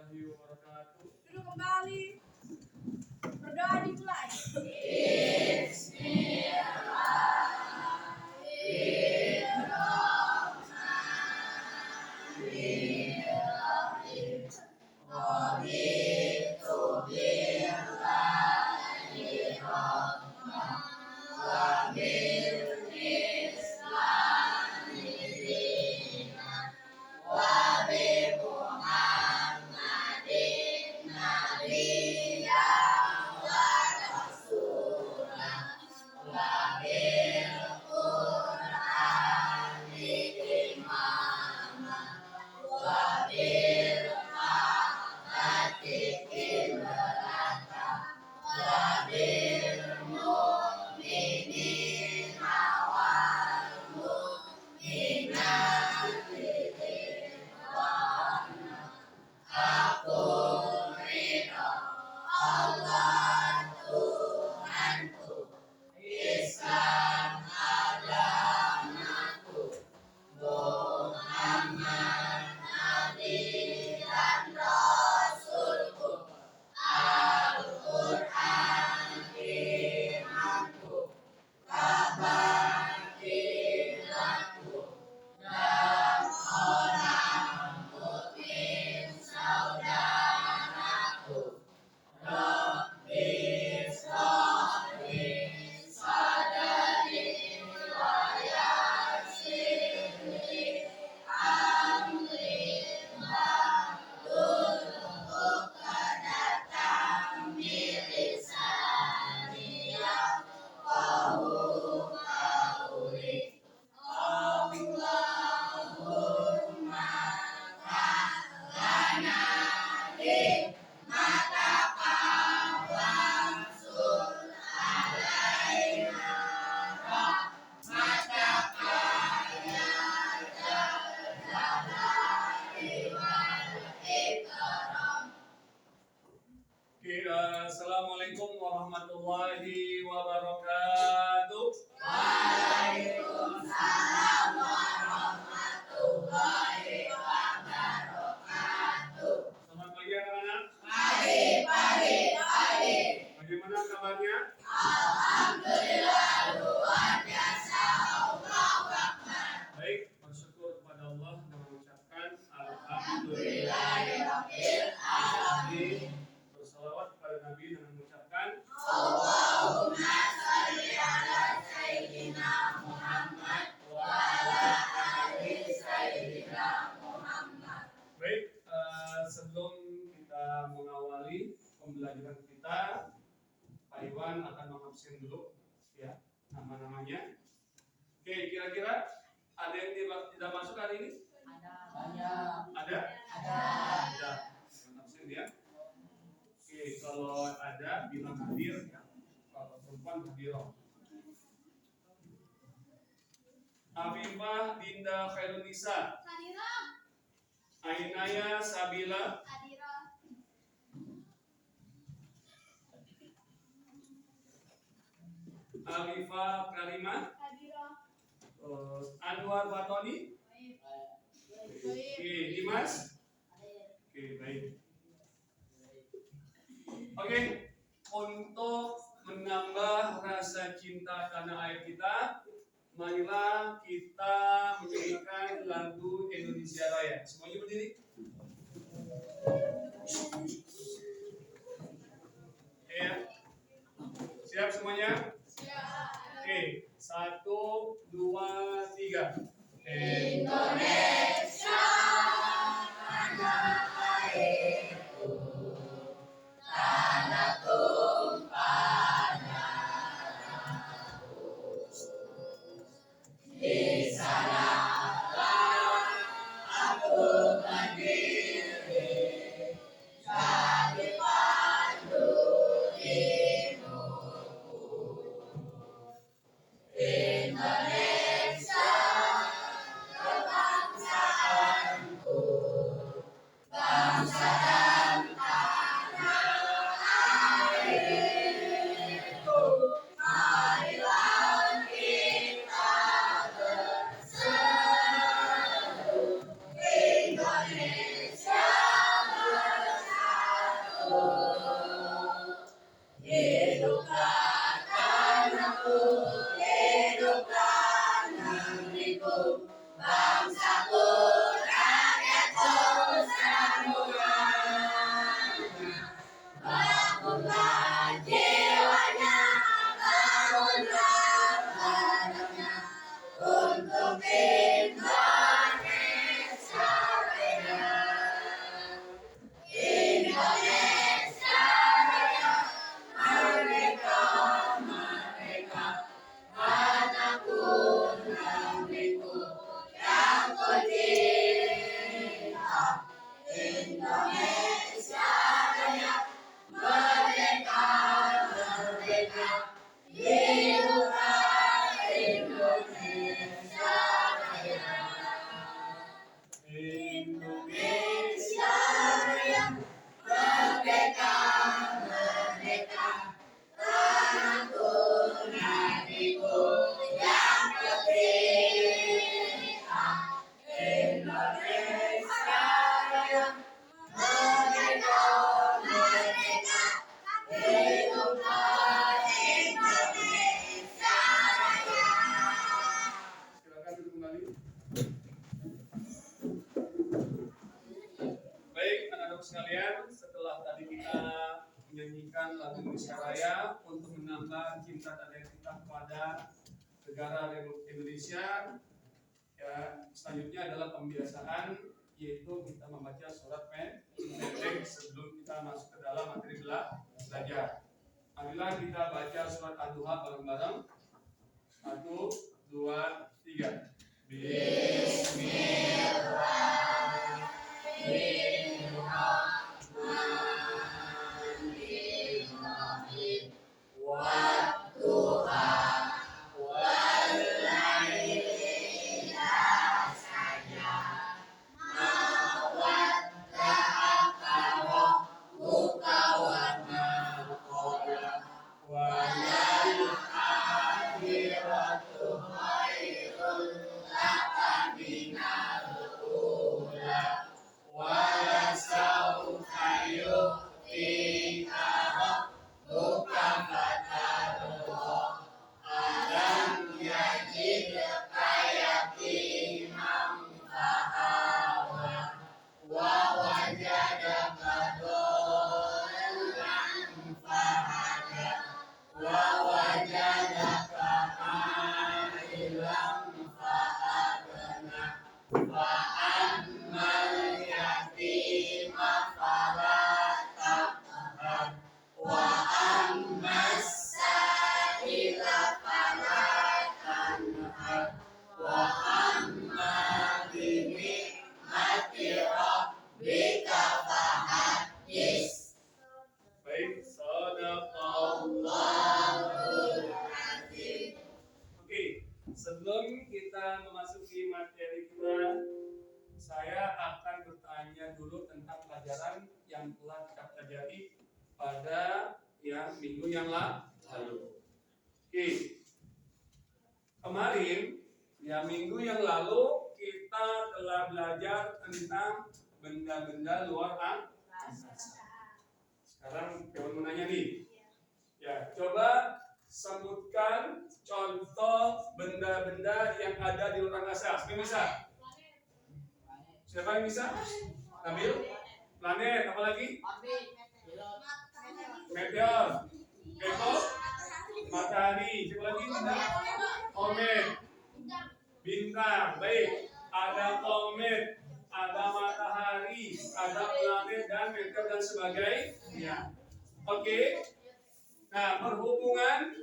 warahmatullahi wabarakatuh. Duduk kembali. Berdoa dimulai. Assalamualaikum warahmatullahi wabarakatuh. Waalaikumsalam warahmatullahi wabarakatuh. Selamat pagi anak-anak. Pagi. Bagaimana kabarnya? Alhamdulillah luar biasa. Allahu Akbar. Baik, bersyukur kepada Allah dan mengucapkan Alhamdulillahirabbil alamin. Bersalawat kepada Nabi dengan mengucapkan Allahumma shalli ala sayyidina Muhammad wa ala ali sayyidina Muhammad. Baik, sebelum kita mengawali pembelajaran kita, Pak Iwan akan mengabsen dulu ya nama-namanya. Oke, kira-kira ada yang tidak masuk hari ini? Ada? Absen ya. Oke, kalau ada bilang hadir ya. Kalau perempuan hadir. Afifah Dinda Khairunisa. Hadirah. Ainaya Sabila. Hadirah. Alifah Karimah. Hadirah. Anwar Batoni. Oke, Dimas. Oke, baik. Oke, untuk menambah rasa cinta tanah air kita, marilah kita menyanyikan lagu Indonesia Raya. Semuanya berdiri. Ya, siap semuanya? Oke, 1, 2, 3. Indonesia tanah airku, tanah tumpah darahku. Di sanalah aku berdiri. menyanyikan lagu Indonesia Raya untuk menambah cinta dan kita kepada negara Republik Indonesia. Ya, selanjutnya adalah pembiasaan, yaitu kita membaca surat pendek sebelum kita masuk ke dalam materi belajar. Marilah kita baca surat Ad-Duha bareng-bareng. 1, 2, 3. Bismillahirrahmanirrahim. Wadduha wallaili idza saja. Ma wadda'aka rabbuka wa ma qala. Walal akhiratu khairul laka minal ula. Walasawfa yu'tika rabbuka fatarda. Alam yajidka yatiman fa'awa. Wa wajadaka dhallan fahada. Wa wajadaka a'ilan fa'agna. Fa'ammal yatima fala taqhar. Wa ammas sa'ila fala tanhar. Wa amma bi ni'mati rabbika fahaddits. Baik, sadaqallahul azim. Oke, sebelum kita memasuki materi kita, saya akan bertanya dulu tentang pelajaran yang telah kita pelajari pada minggu yang lalu. Oke, kemarin minggu yang lalu kita telah belajar tentang benda-benda luar angkasa. Sekarang kawan menanya nih, ya coba sebutkan contoh benda-benda yang ada di luar angkasa. Siapa yang bisa? Siapa yang bisa? Nabil? Planet, apa lagi? Meteor. Eko? Matahari. Siapa lagi? Komet. Bintang. Baik. Ada komet, ada matahari, ada planet dan meteor dan sebagainya. Oke. Nah, berhubungan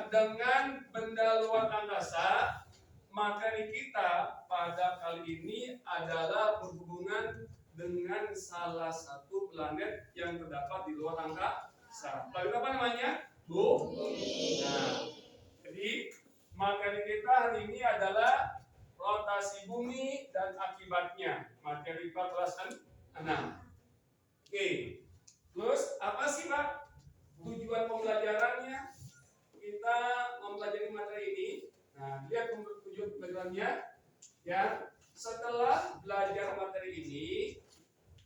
dengan benda luar angkasa, materi kita pada kali ini adalah berhubungan dengan salah satu planet yang terdapat di luar angkasa. Planet apa namanya? Bumi. Nah, jadi materi kita hari ini adalah rotasi bumi dan akibatnya. Materi kita kelas 6. Oke. Terus apa sih Pak tujuan pembelajarannya? Kita mempelajari materi ini. Nah, lihat tujuan pembelajarannya. Ya, setelah belajar materi ini,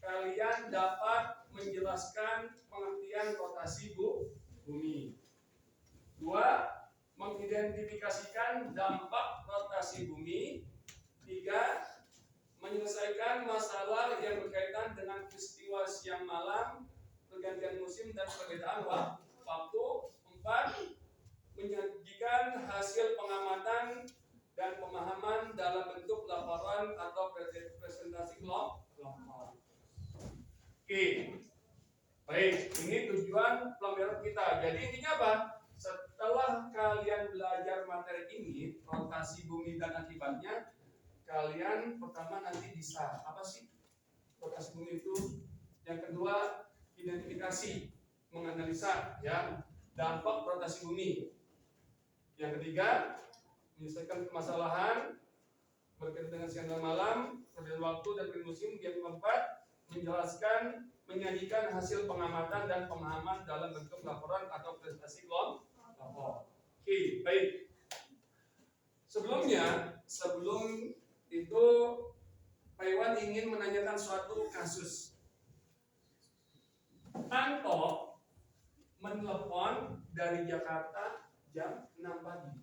kalian dapat menjelaskan pengertian rotasi bumi. 2. Mengidentifikasikan dampak rotasi bumi. 3. Menyelesaikan masalah yang berkaitan dengan peristiwa siang malam, pergantian musim dan perbedaan waktu. 4. Menyajikan hasil pengamatan dan pemahaman dalam bentuk laporan atau presentasi kelompok. Oke, baik, ini tujuan pembelajaran kita. Jadi intinya apa? Setelah kalian belajar materi ini, rotasi bumi dan akibatnya, kalian pertama nanti bisa apa sih rotasi bumi itu? Yang kedua, identifikasi, menganalisa dampak rotasi bumi. Yang ketiga, menyelesaikan permasalahan berkaitan dengan siang dan malam, perbedaan waktu dan musim. Yang keempat, menjelaskan, menyajikan hasil pengamatan dan pemahaman dalam bentuk laporan atau presentasi kelompok. Oke, baik. Sebelum itu, Pak Iwan ingin menanyakan suatu kasus. Anto menelepon dari Jakarta jam 6 pagi.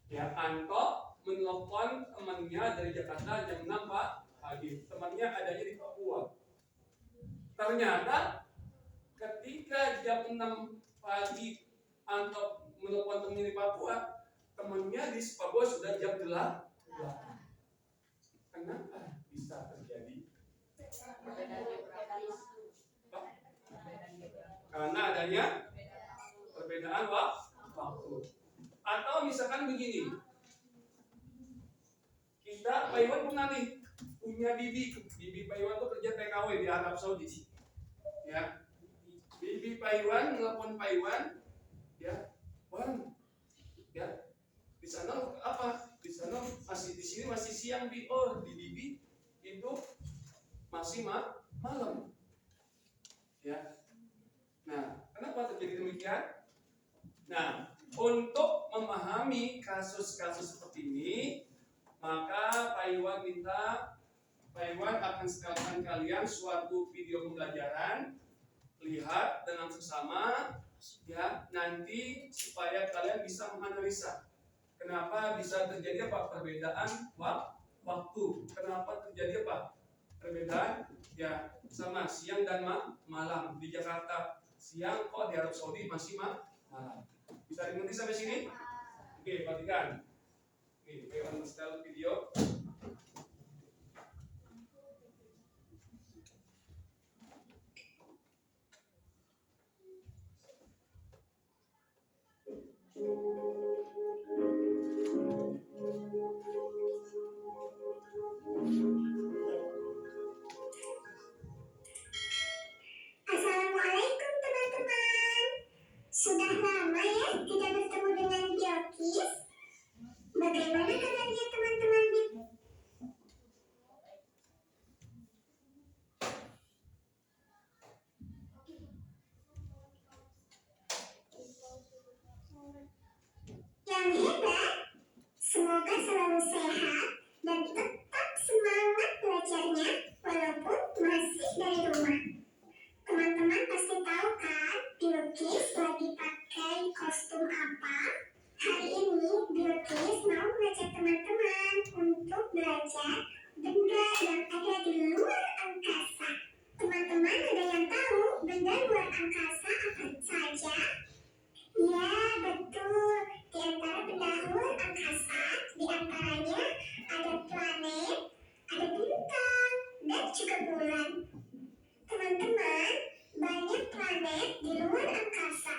Ya, Anto menelepon temannya dari Jakarta jam 6 pagi. Temannya adanya di Papua. Ternyata ketika jam 6 pagi Anto menelpon temennya di Papua, temennya di Papua sudah jam 8. Kenapa bisa terjadi? Karena adanya perbedaan waktu. Atau misalkan begini, kita Pak Iwan punya bibi Pak Iwan tuh kerja TKW di Arab Saudi, ya. Bibi Pak Iwan nelpon Pak Iwan, ya, Wan, ya, di sana apa? Di sana masih, di sini masih siang di bibi itu masih malam, ya. Nah, kenapa terjadi demikian? Nah, untuk memahami kasus-kasus seperti ini, maka Pak Iwan akan setelkan kalian suatu video pembelajaran, lihat dengan seksama, ya, nanti supaya kalian bisa menganalisa kenapa bisa terjadi perbedaan waktu, kenapa terjadi perbedaan, ya, sama siang dan malam. Di Jakarta siang, kok di Arab Saudi masih malam. Bisa dimengerti sampai sini? Oke, perhatikan. Nih, Pak Iwan setel video. Assalamualaikum teman-teman. Sudah lama ya tidak bertemu dengan Biokis. Bagaimana kabarnya teman-teman? Yang hebat, semoga selalu sehat dan tetap semangat belajarnya walaupun masih dari rumah. Teman-teman pasti tahu kan, Biokis lagi pakai kostum apa? Hari ini Biokis mau mengajak teman-teman untuk belajar benda yang ada di luar angkasa. Teman-teman ada yang tahu benda luar angkasa apa saja? Ya, betul. Di antara benda luar angkasa, di antaranya ada planet, ada bintang, dan juga bulan. Teman-teman, banyak planet di luar angkasa.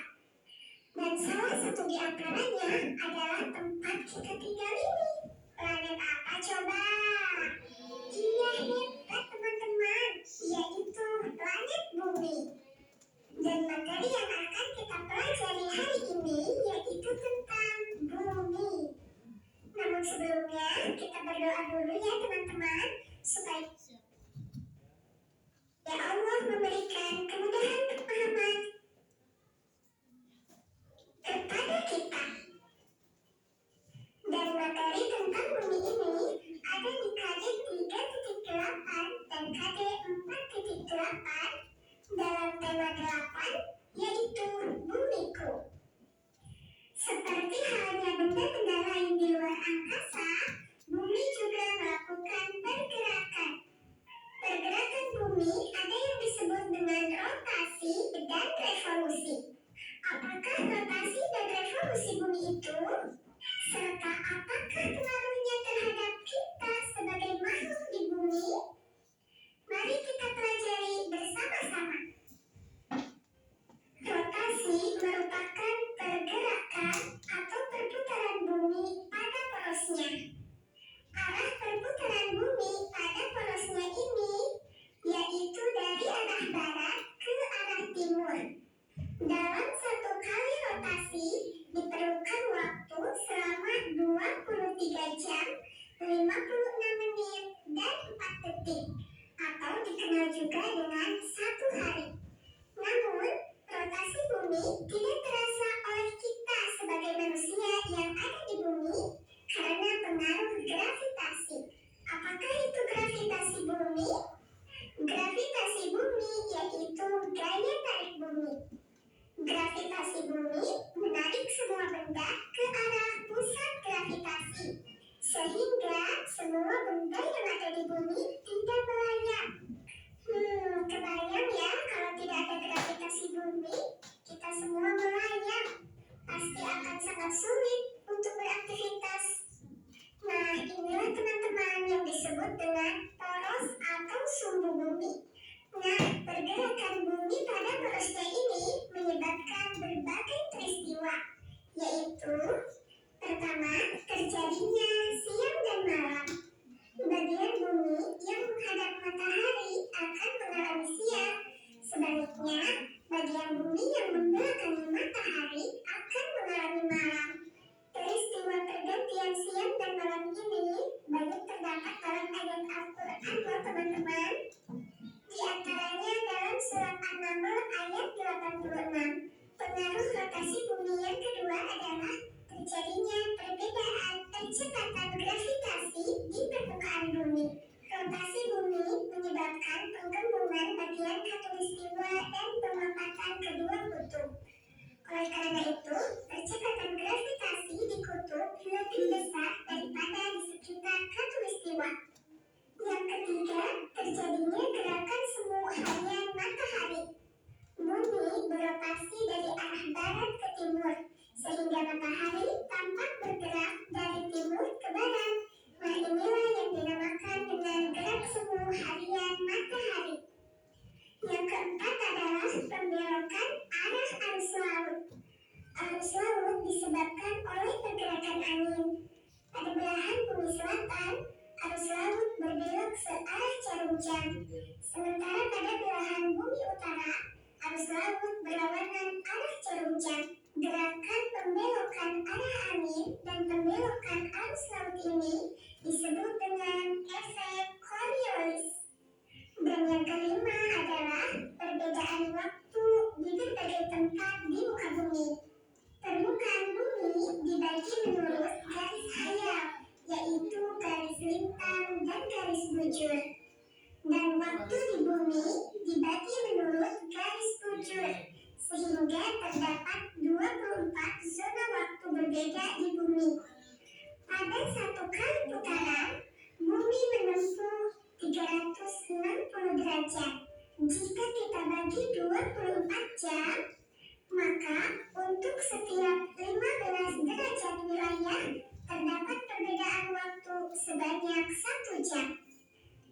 Dan salah satu di antaranya adalah tempat kita tinggal ini. Planet apa coba? Iya, hebat teman-teman, yaitu planet Bumi. Dan materi yang akan kita pelajari hari ini yaitu tentang bumi. Namun sebelumnya kita berdoa dulu ya teman-teman, supaya ya Allah memberikan kemudahan pemahaman kepada kita. Dan materi tentang bumi ini ada di KD 3.8 dan KD 4.8 dalam tema 8, yaitu bumiku. Seperti halnya benda-benda lain di luar angkasa, bumi juga melakukan pergerakan. Pergerakan bumi ada yang disebut dengan rotasi dan revolusi. Apakah rotasi dan revolusi bumi itu? Serta apakah pengaruhnya terhadap kita sebagai makhluk di bumi? Mari kita pelajari bersama-sama. Rotasi merupakan pergerakan atau perputaran bumi pada porosnya. Arah perputaran bumi pada porosnya ini yaitu dari arah barat ke arah timur. Dalam satu kali rotasi diperlukan waktu selama 23 jam, 56 menit, dan 4 detik, atau dikenal juga dengan 1 hari. Namun, rotasi bumi tidak terasa oleh kita sebagai manusia yang ada di bumi karena pengaruh gravitasi. Apakah itu gravitasi bumi? Gravitasi bumi yaitu gaya tarik bumi. Gravitasi bumi menarik semua benda ke arah pusat gravitasi, sehingga semua benda yang ada di bumi tidak melayang. Kebayang ya kalau tidak ada gravitasi bumi? bumi yang membelakangi matahari akan mengalami malam. Peristiwa pergantian siang dan malam ini banyak terdapat dalam ayat Al-Quran loh teman-teman. Di antaranya dalam surat An-Naml ayat 86. Pengaruh rotasi bumi yang kedua adalah terjadinya perbedaan percepatan gravitasi di permukaan bumi. Rotasi bumi menyebabkan penggembungan bagian khatulistiwa dan pemapatan kedua kutub. Oleh karena itu, percepatan gravitasi di kutub lebih besar daripada di sekitar khatulistiwa. Yang ketiga, terjadinya gerakan semu harian matahari. Bumi berotasi dari arah barat ke timur, sehingga matahari tampak bergerak dari timur ke barat. Nah, inilah yang dinamakan dengan gerak semu harian matahari. Yang keempat adalah pembelokan arah arus laut. Arus laut disebabkan oleh pergerakan angin. Pada belahan bumi selatan, arus laut berbelok searah jarum jam. Sementara pada belahan bumi utara, arus laut berlawanan arah jarum jam. Gerakan pembelokan arah angin dan pembelokan arus laut ini disebut dengan efek Coriolis. Dan yang kelima adalah perbedaan waktu di berbagai tempat di muka bumi. Permukaan bumi dibagi menurut garis hayal, yaitu garis lintang dan garis bujur. Dan waktu di bumi dibagi menurut garis bujur, sehingga terdapat 24 zona waktu berbeda di bumi. Pada satu kali putaran, bumi menempuh 360 derajat. Jika kita bagi 24 jam, maka untuk setiap 15 derajat wilayah terdapat perbedaan waktu sebanyak 1 jam.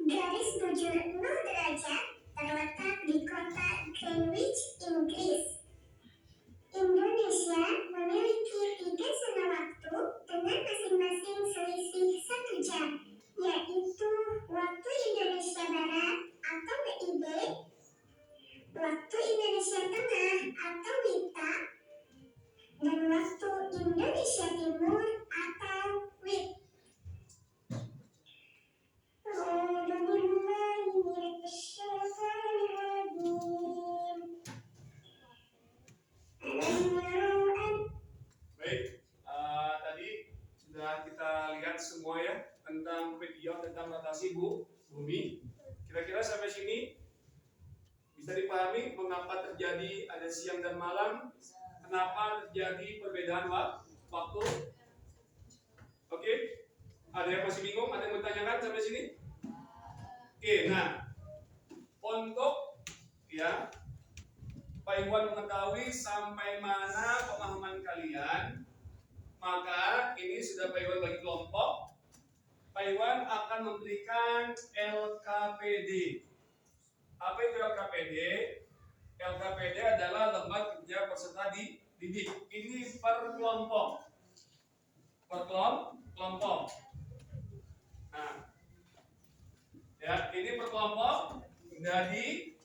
Garis bujur 0 derajat terletak di kota Greenwich, Inggris. Indonesia memiliki 3 zona waktu dengan masing-masing selisih 1 jam, yaitu waktu Indonesia Barat atau WIB, waktu Indonesia Tengah atau WITA, dan waktu Indonesia Timur atau WIT. Baik, tadi sudah kita lihat semua ya tentang video tentang rotasi bumi. Kira-kira sampai sini bisa dipahami mengapa terjadi ada siang dan malam, kenapa terjadi perbedaan waktu. Oke, ada yang masih bingung, ada yang bertanyakan sampai sini? Oke, nah untuk ya Pak Iwan mengetahui sampai mana pemahaman kalian, maka ini sudah Pak Iwan bagi kelompok. Pak Iwan akan memberikan LKPD. Apa itu LKPD? LKPD adalah lembaga kerja peserta didik. Ini per kelompok. Per kelompok. Nah, ya ini per kelompok. Jadi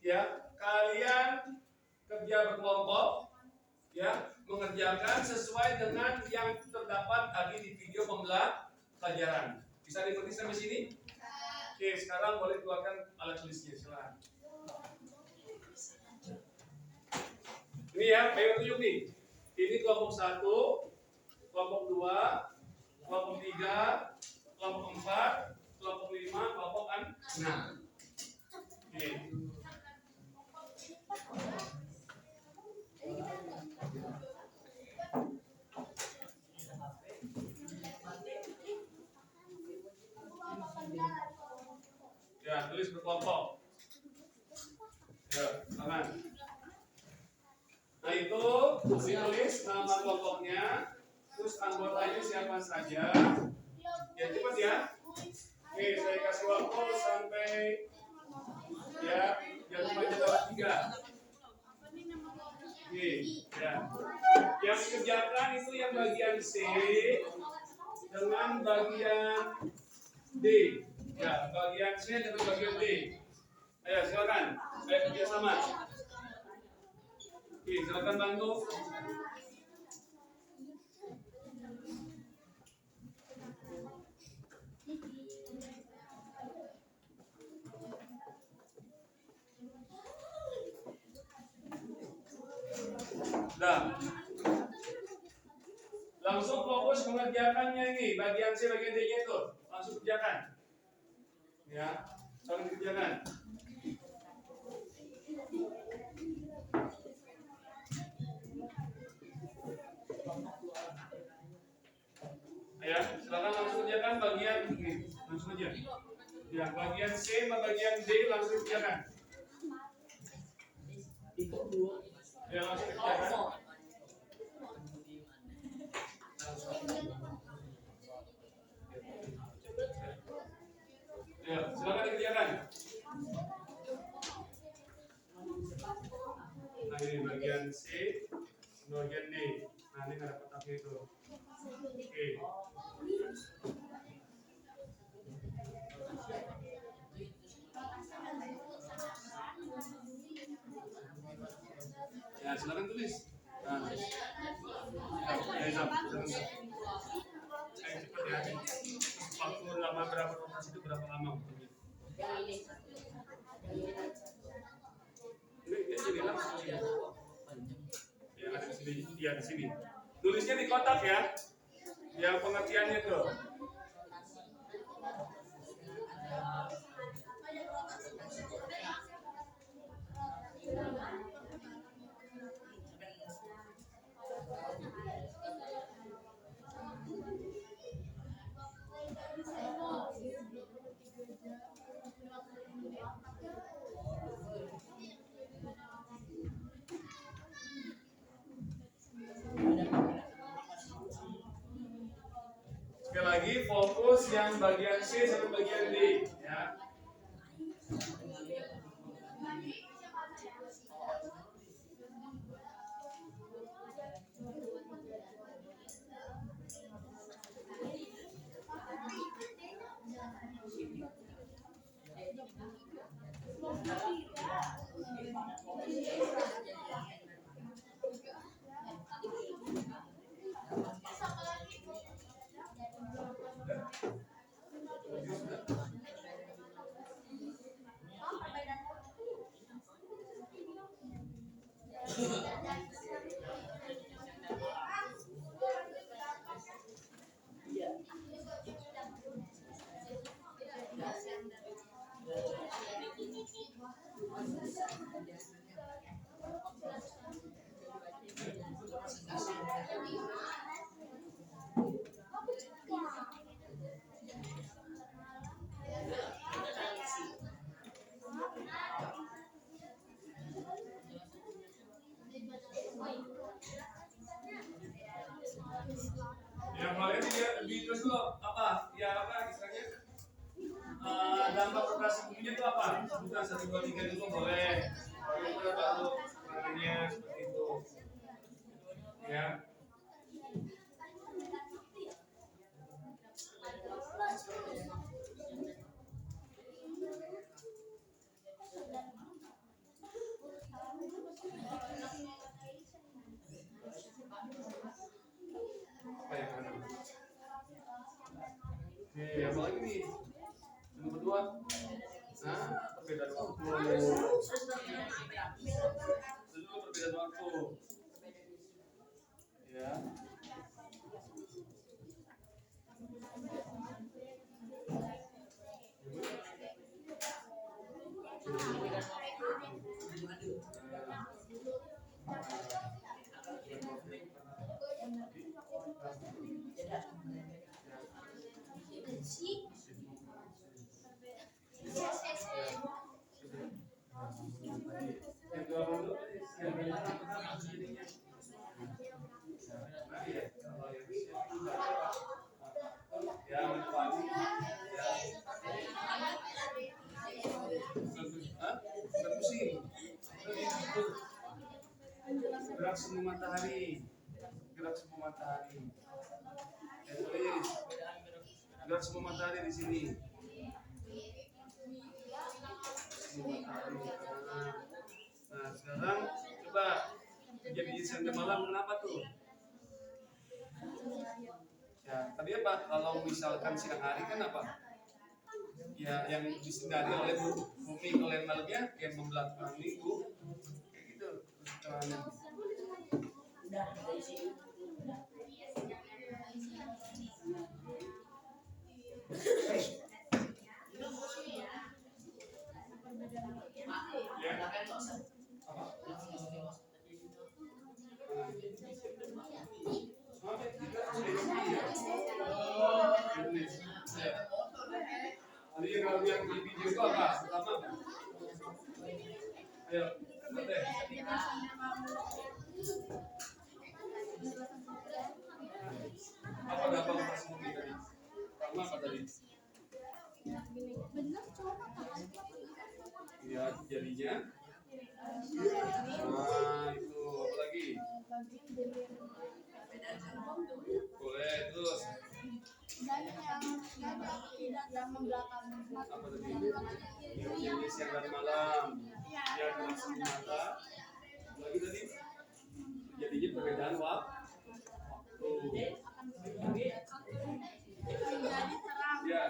ya kalian kerja berkelompok, ya mengerjakan sesuai dengan yang terdapat tadi di video pembelajaran. Bisa diikuti sampai sini? Oke, sekarang boleh keluarkan alat tulisnya, silakan. Ini ya, Pak tunjuk nih. Ini kelompok 1, kelompok 2, kelompok 3, kelompok 4, kelompok 5, kelompok 6. Oke. Ya, tulis berkelompok. Ya, tangan. Nah itu ditulis nama kelompoknya, terus anggotanya siapa saja. Ya cepat ya. Oke, saya kasih waktu sampai ya jam 5:03. Oke, ya. Yang dikerjakan itu yang bagian C dengan bagian D. Ya, bagian C dengan bagian D. Ayo silakan. Ayo kerjasama. Oke, silakan bantu. Nah, langsung fokus mengerjakannya ini. Bagian C, bagian D-nya itu. Langsung kerjakan. Ya, langsung dikerjakan. Ya, silakan langsung kerjakan bagian ini. Langsung aja. Ya, bagian C sama bagian D langsung kerjakan. Ya, langsung kerjakan. Ya, silakan dikerjakan. Nah, ini bagian C, bagian D. Nah, ini ada kotaknya itu. Oke. Ya, silakan tulis. Nah, ya, cepat ya. Waktu lama berapa rotasi itu berapa lama? Ini jadi langsung ya. Ya, ada di sini. Iya, di sini. Tulisnya di kotak ya. Yang pengertiannya tuh. Sekali lagi fokus yang bagian C sampai bagian D ya. Yang paling di terus dulu apa? Ya apa istilahnya? Dampak operasi buminya itu apa? Bukan 1, 2, 3 itu boleh. Itu baru makanya seperti itu. Ya. Oke, apa lagi nih? Yang kedua, nah, perbedaan waktu. Dulu perbedaan waktu. Ya. Gerak semu matahari, gerak semu matahari. Tulis, gerak semu matahari di sini. Semu matahari. Nah, sekarang coba jadi siang dan malam kenapa tuh? Ya, tadi apa? Kalau misalkan siang hari kan apa? Ya, yang disinari oleh bumi oleh malamnya yang membelakangi kayak gitu. Tadi yang di video itu apa? Pertama apa? Ayo, Teh. Apa pas bumi tadi? Pertama apa tadi? Ya, jadinya. Nah, itu apa lagi? Boleh, terus. Apa tadi? Ini siang dan malam. Ya, dalam satu mata. Lagi tadi. Jadinya perbedaan waktu. Ya. Ya.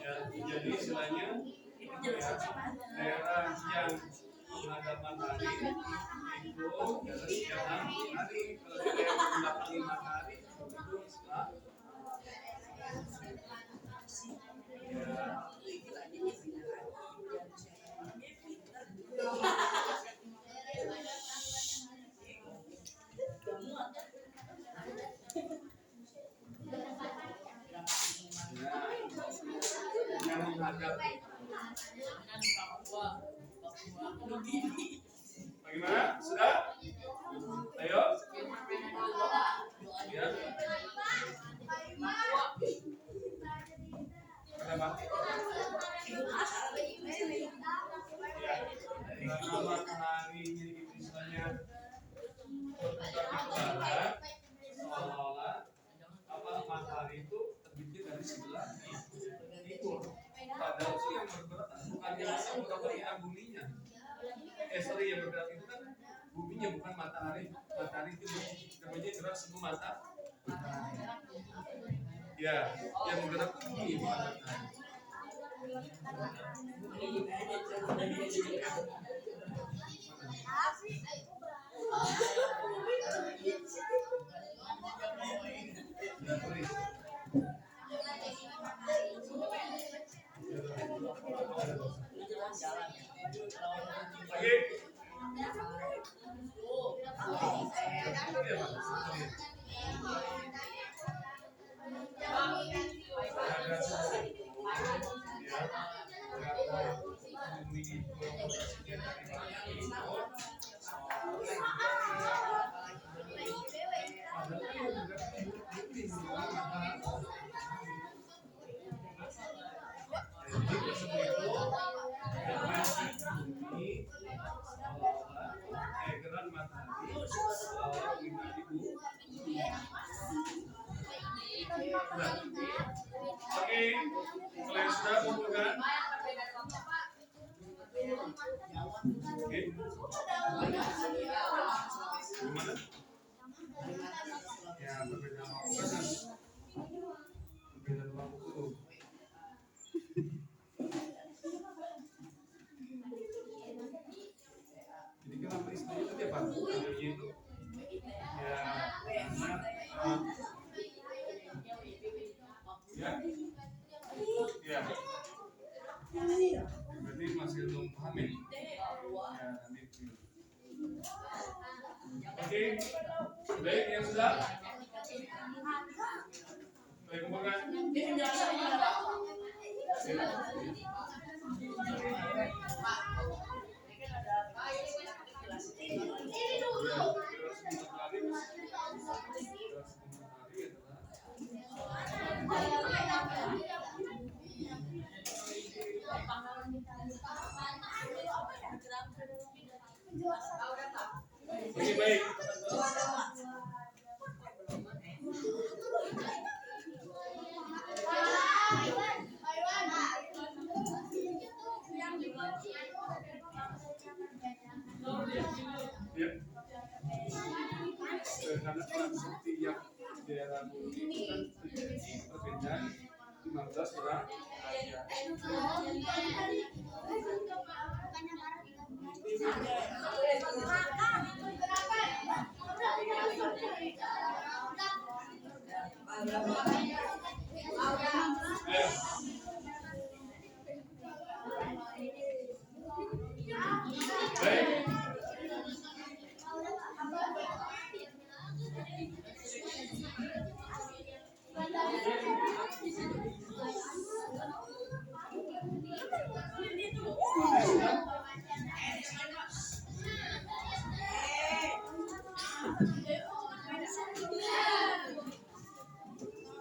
Ya, jadi istilahnya daerah yang menghadap matahari itu daerah siang hari. Kalau daerah membelakangi matahari itu setelah yang menghadap. Bagaimana? Sudah? Ayo. Ya. Kenapa? Ya. Karena matahari ini istilahnya berputar ke barat, seolah-olah apa matahari itu terbitnya dari sebelah timur. Padahal sih yang bergerak bukan yang bergerak buminya. Sorry, yang bergerak itu kan buminya bukan matahari. Matahari itu namanya gerak semua matahari. Ya, yang bergerak itu bumi bukan matahari. Oke, kalian sudah kumpulkan? Oke. Gimana? Ya, berbeda waktu. Berbeda waktu. Jadi kenapa istilahnya tadi apa? Itu ya, ya. Berarti masih belum paham ya? Ya, nanti. Oke, baik yang sudah. Baik, bukan? Oke, baik. bumi itu kan terjadi perbedaan 15 derajat.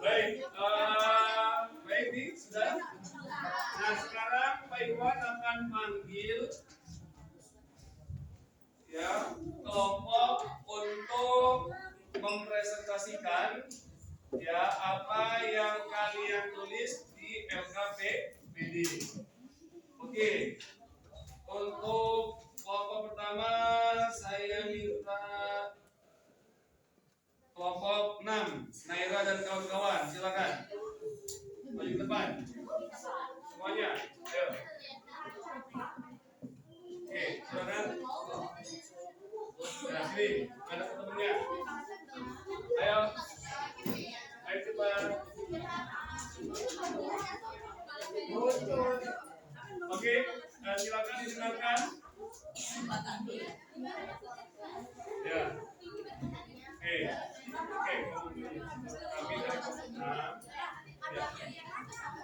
Baik. Baik, baik nih, sudah. Nah sekarang Pak Iwan akan panggil ya kelompok untuk mempresentasikan ya apa yang kalian tulis di LKPD. Oke, untuk kelompok pertama saya minta kelompok 6, Naira dan kawan-kawan, silakan maju ke depan semuanya, ayo. Oke, silakan. Nah, sini ada temennya. Ayo, ayo cepat. Oke, silakan didengarkan. Ya. Oke, kami dari kelompok 6. Ya.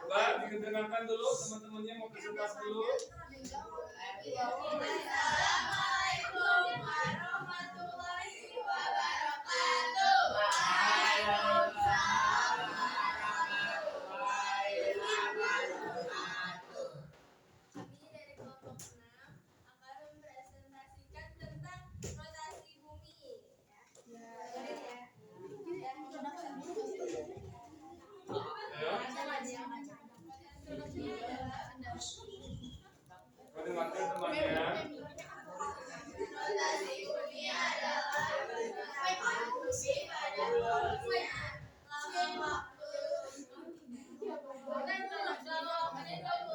Coba didengarkan dulu, teman-temannya mau presentasi dulu. Assalamualaikum warahmatullahi wabarakatuh. Waalaikumsalam warahmatullahi wabarakatuh. Kami dari kelompok 6 akan mempresentasikan tentang rotasi bumi. Dengarkan temannya. Rotasi bumi adalah pergerakan bumi pada umumnya dalam waktu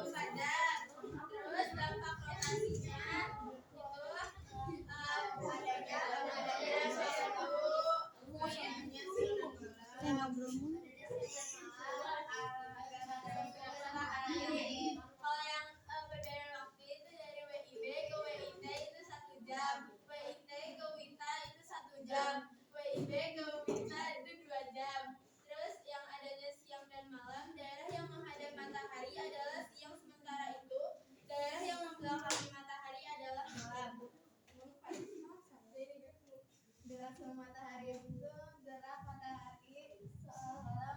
padat. Terus dampak rotasinya itu adanya suatu kalau yang perbedaan waktu itu dari WIB ke WIT itu 1 jam, WIT ke WITA itu 1 jam, WIB ke WITA itu 2 jam. Terus yang adanya siang dan malam, daerah yang menghadap matahari adalah siang, sementara itu daerah yang membelakangi matahari adalah malam. Gerak matahari itu gerak matahari seolah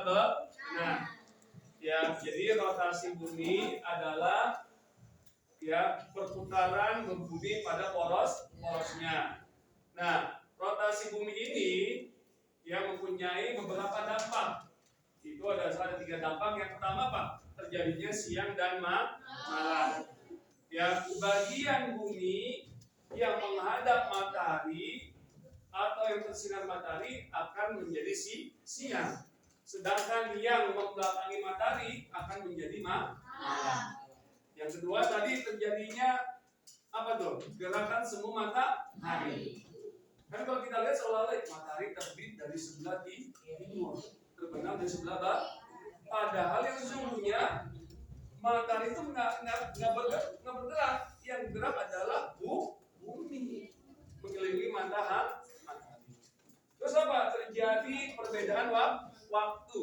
sebelah benar. Ya, jadi rotasi bumi adalah ya perputaran bumi pada porosnya. Nah, rotasi bumi ini yang mempunyai beberapa dampak. Itu ada 3 dampak. Yang pertama apa? Terjadinya siang dan malam. Ya, bagian bumi yang menghadap matahari atau yang tersinar matahari akan menjadi siang. Sedangkan yang membelakangi matahari akan menjadi malam. Yang kedua tadi terjadinya apa tuh? Gerakan semu matahari. Kan kalau kita lihat seolah-olah matahari terbit dari sebelah timur, terbenam dari sebelah barat. Padahal yang sesungguhnya matahari itu nggak bergerak. Yang gerak adalah bumi mengelilingi matahari. Terus apa? Terjadi perbedaan waktu.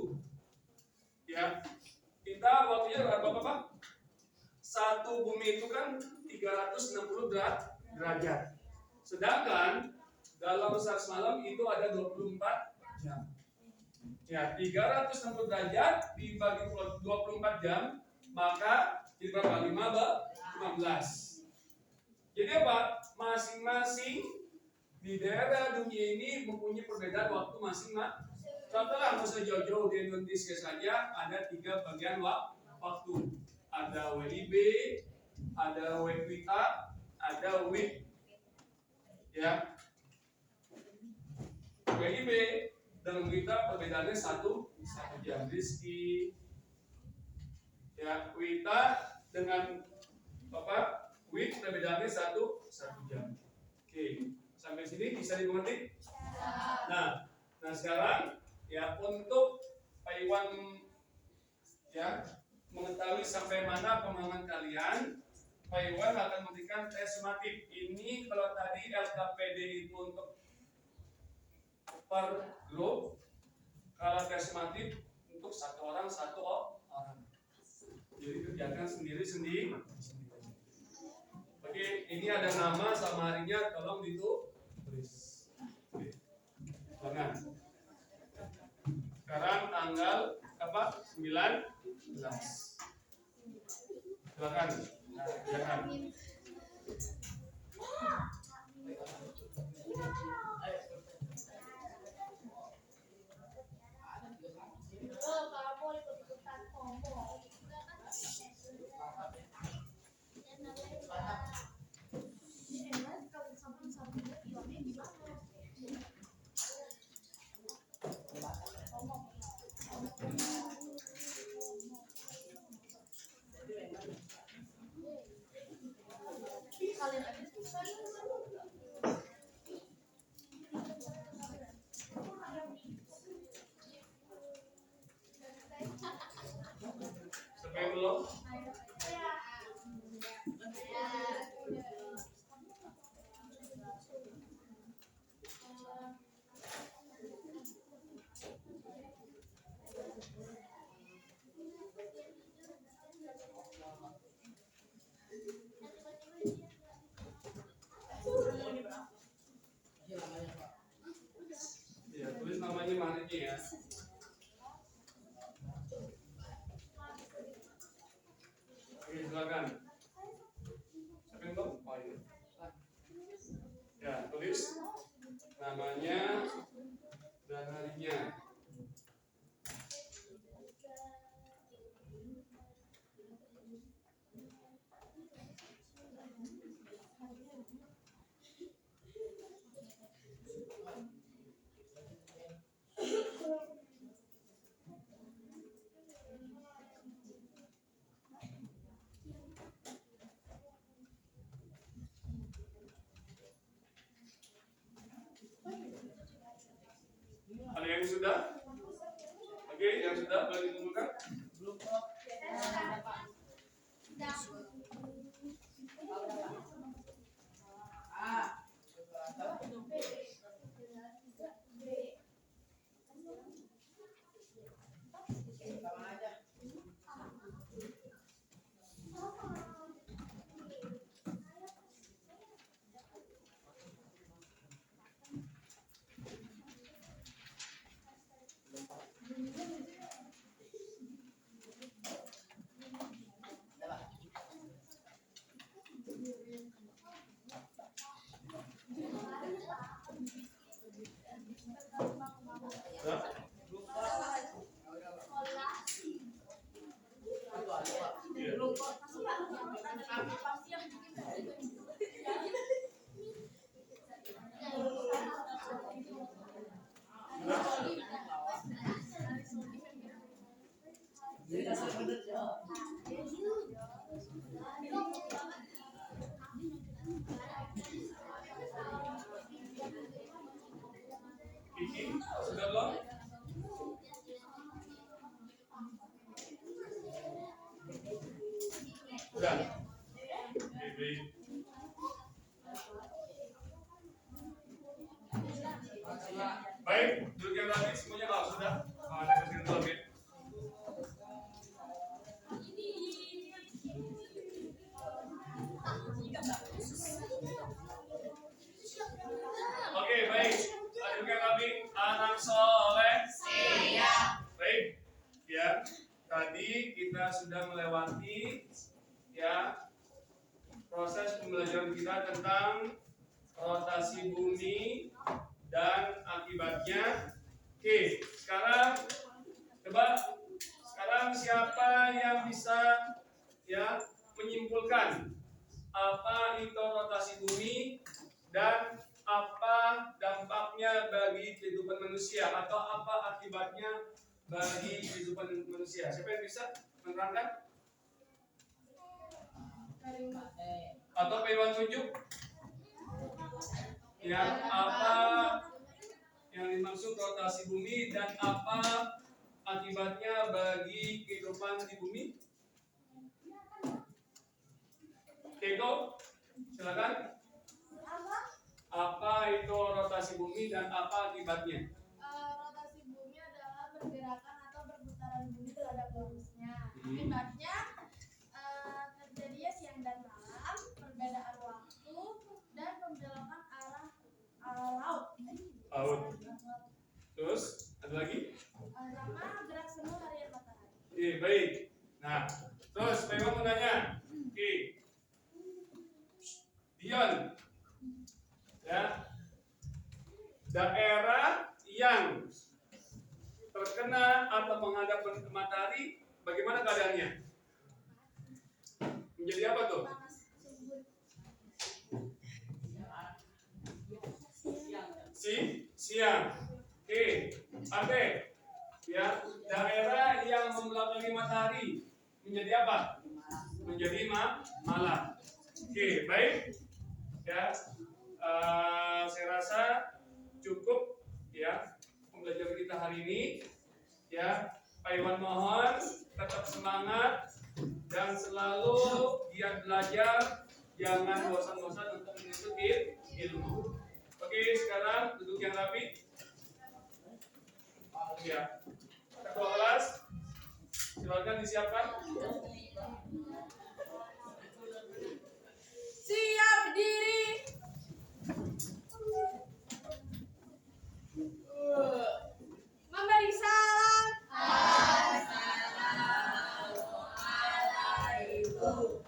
Ya, kita waktunya berapa? Satu bumi itu kan 360 derajat. Sedangkan dalam semalam itu ada 24 jam. Ya, 360 derajat dibagi 24 jam, maka jadi berapa? 15. Jadi apa? Masing-masing di daerah dunia ini mempunyai perbedaan waktu masing-masing. Contohnya, nggak usah jauh-jauh, di Indonesia saja ada 3 bagian waktu. Ada WIB, ada WITA, ada WIB. Ya. WIB dan WITA perbedaannya 1 jam. Rizki. Ya, WITA dengan apa? WIB perbedaannya 1 jam. Oke. Sampai sini bisa dimengerti? Nah sekarang ya untuk Pak Iwan ya mengetahui sampai mana pemahaman kalian, Pak Iwan akan memberikan tes sumatif. Ini kalau tadi LKPD itu untuk per grup, kalau tes sumatif untuk 1 orang. Jadi kerjakan sendiri-sendiri. Oke, ini ada nama sama harinya, tolong ditulis. Jangan. Sekarang tanggal apa? 19. Silakan. Silakan. Kamu ikut-ikutan ngomong. Sampai belum? Ya, tulis namanya Maharnya ya. Oke, silakan. Sampai belum? Oh, iya. Ya, tulis namanya dan harinya. Ada yang sudah? Oke, yang sudah boleh dikumpulkan? Belum. Kiki, sudah belum? Sudah. Oke, baik. Baik, duduk yang rapi semuanya. Oh, sudah. Oh, ada kecil belum ya? Oke, baik. Duduk yang rapi. Anak soleh. Baik. Ya, tadi kita sudah melewati ya proses pembelajaran kita tentang rotasi bumi dan akibatnya. Oke, sekarang siapa yang bisa ya menyimpulkan apa itu rotasi bumi dan apa dampaknya bagi kehidupan manusia atau apa akibatnya bagi kehidupan manusia? Siapa yang bisa menerangkan? Atau Pak Iwan tunjuk? Yang apa yang dimaksud rotasi bumi dan apa akibatnya bagi kehidupan di bumi? Keiko, silakan. Apa itu rotasi bumi dan apa akibatnya? Rotasi bumi adalah pergerakan atau perputaran bumi terhadap lurusnya. Akibatnya terjadinya siang dan malam, perbedaan waktu, dan pembelokan arah laut. Terus ada lagi? Sama gerak semu harian matahari. Oke, baik. Nah, terus memang mau nanya. Oke. Dion. Ya. Daerah yang terkena atau menghadap ke matahari, bagaimana keadaannya? Menjadi apa tuh? Panas subuh. Siang. Oke. Ade. Ya, daerah yang membelakangi matahari menjadi apa? Menjadi malam. Oke, baik. Ya, saya rasa cukup ya pembelajaran kita hari ini. Ya, Pak Iwan mohon tetap semangat dan selalu giat belajar, jangan bosan-bosan untuk menuntut ilmu. Oke, sekarang duduk yang rapi. Ya, ketua kelas, silakan disiapkan. Siap berdiri. Memberi salam. Assalamualaikum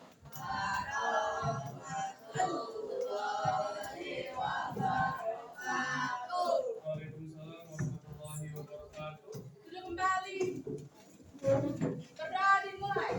warahmatullahi wabarakatuh. Waalaikumsalam warahmatullahi wabarakatuh. Duduk kembali. Berdoa dimulai.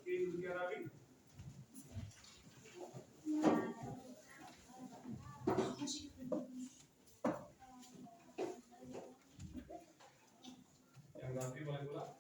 Oke, duduk yang rapi. Yang rapi boleh pulang.